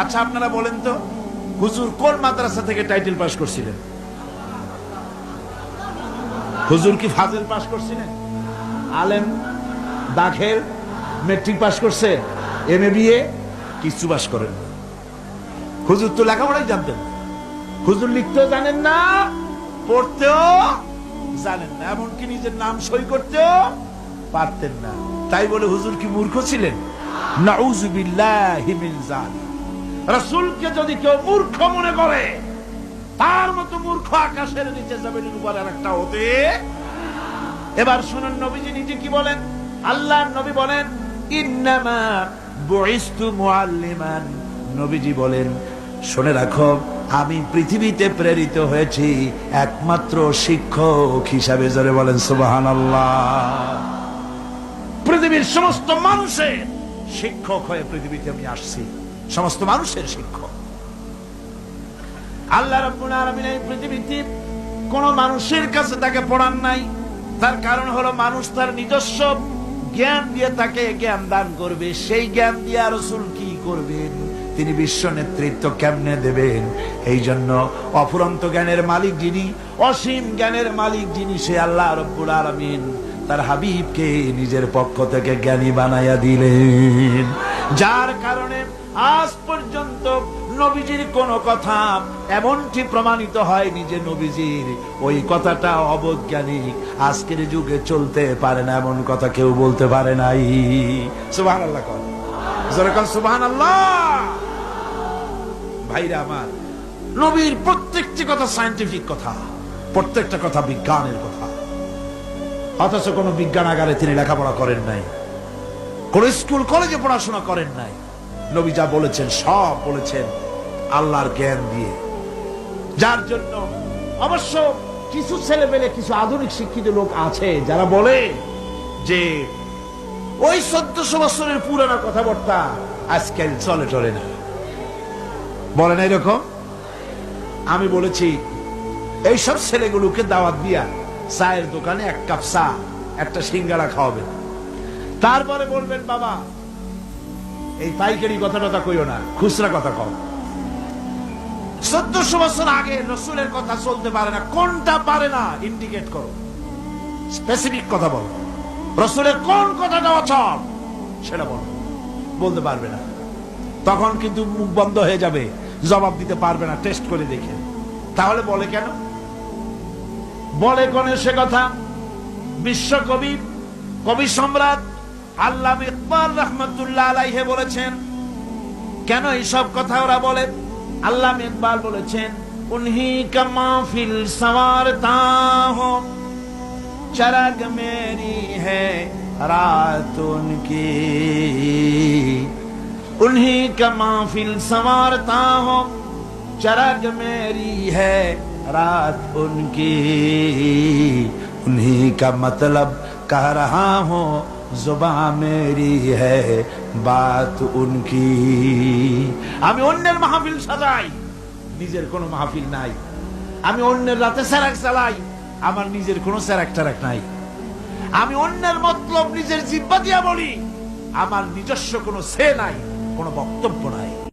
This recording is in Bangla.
আচ্ছা আপনারা বলেন তো, হুজুর কোন মাদ্রাসা থেকে টাইটেল পাস করছিলেন? হুজুর কি ফাজিল পাস করছিলেন? আলেম, দাখিল, মেট্রিক পাস করছে, এমএ বিএ কিছু পাস করেন? হুজুর তো লেখাপড়াই জানতেন, হুজুর লিখতেও জানেন না, পড়তেও জানেন না, এমনকি নিজের নাম সই করতেও পারতেন না। তাই বলে হুজুর কি মূর্খ ছিলেন? নাউযুবিল্লাহি মিন যালিক। রাসূলকে যদি কেউ মূর্খ মনে করে, তার মতো মূর্খ আকাশের নিচে জমিনের উপর আরেকটা হতে। এবার শুনুন নবীজি নিজে কি বলেন। আল্লাহর নবী বলেন, ইন্নামা বুইসতু মুআল্লিমান। নবীজি বলেন, শুনে রাখো, আমি পৃথিবীতে প্রেরিত হয়েছি একমাত্র শিক্ষক হিসাবে। জোরে বলেন সুবহানাল্লাহ। পৃথিবীর সমস্ত মানুষের শিক্ষক হয়ে পৃথিবীতে আমি আসছি, সমস্ত মানুষের শিক্ষক। আল্লাহ রাব্বুল আলামিন এই পৃথিবীতে কোন মানুষের কাছে তাকে পড়ান নাই। তার কারণ হলো মানুষ তার নিজস্ব জ্ঞান দিয়ে তাকে জ্ঞান দান করবে। সেই জ্ঞান দিয়ে রাসূল কি করবেন? তিনি বিশ্ব নেতৃত্ব কেমনে দেবেন? এই জন্য অফুরন্ত জ্ঞানের মালিক যিনি, অসীম জ্ঞানের মালিক যিনি, সে আল্লাহ রাব্বুল আলামিন তার হাবিবকে নিজের পক্ষ থেকে জ্ঞানী বানাইয়া দিলেন। যার কারণে আজ পর্যন্ত নবীজির কোন কথা এমনটি প্রমাণিত হয়নি যে নবীজির ওই কথাটা অবৈজ্ঞানিক, আজকের যুগে চলতে পারে না, এমন কথা কেউ বলতে পারে নাই। সুবহানাল্লাহ। সুবহানাল্লাহ। ভাইরা আমার, নবীর প্রত্যেকটি কথা সায়েন্টিফিক কথা, প্রত্যেকটা কথা বিজ্ঞানের কথা। অথচ কোন বিজ্ঞানাগারে তিনি লেখাপড়া করেন নাই, কোন স্কুল কলেজে পড়াশোনা করেন নাই। নবী যা বলেছেন সব বলেছেন আল্লাহর জ্ঞান দিয়ে। যার জন্য অবশ্য কিছু ছেলেপেলে, কিছু আধুনিক শিক্ষিত লোক আছে যারা বলে যে ওই 1400 বছরের পুরানো কথাবার্তা আজকাল চলে চলে না, বলে না এরকম। আমি বলেছি এইসব ছেলেগুলোকে দাওয়াত দিয়া চায়ের দোকানে এক কাপ চা, একটা সিঙ্গাড়া খাওয়াবেন, তারপরে বলবেন বাবা এই পাইকারি কথাটা কইও না, খুচরা কথা কও। 1400 বছর আগে রাসূলের কথা চলতে পারে না, কোনটা পারে না ইন্ডিকেট করো, স্পেসিফিক কথা বলো। রাসূলের কোন কথাটা অচল সেটা বলো। বলতে পারবে না, তখন কিন্তু মুখ বন্ধ হয়ে যাবে, জবাব দিতে পারবে না, টেস্ট করে দেখে। তাহলে বলে কেন? বলে কোন সে কথা? বিশ্বকবি, কবি সম্রাট আল্লামা ইকবাল রাহমাতুল্লাহ আলাইহি বলেছেন, কেন এইসব কথা ওরা বলে? আল্লামা ইকবাল বলেছেন, উনহি কা মাহফিল সওয়ারতা হো, চরাগ মেরি হ্যায় রাত উনকি, উনহি কা মাহফিল সওয়ারতা হো, চরাগ মেরি হ্যায় রাত উনকি, উনহি কা মতলব কহ রহা হো, জুবান মেরি হ্যায় বাত উনকি। আমি অন্যের মাহফিল সাজাই, নিজের কোনো মাহফিল নাই। আমি অন্যের রাতে সেরাক চালাই, আমার নিজের কোনো সেরাক টেরাক নাই। আমি অন্যের মতলব নিজের জিহ্বা দিয়া বলি, আমার নিজস্ব কোনো সে নাই, কোনো বক্তব্য নাই।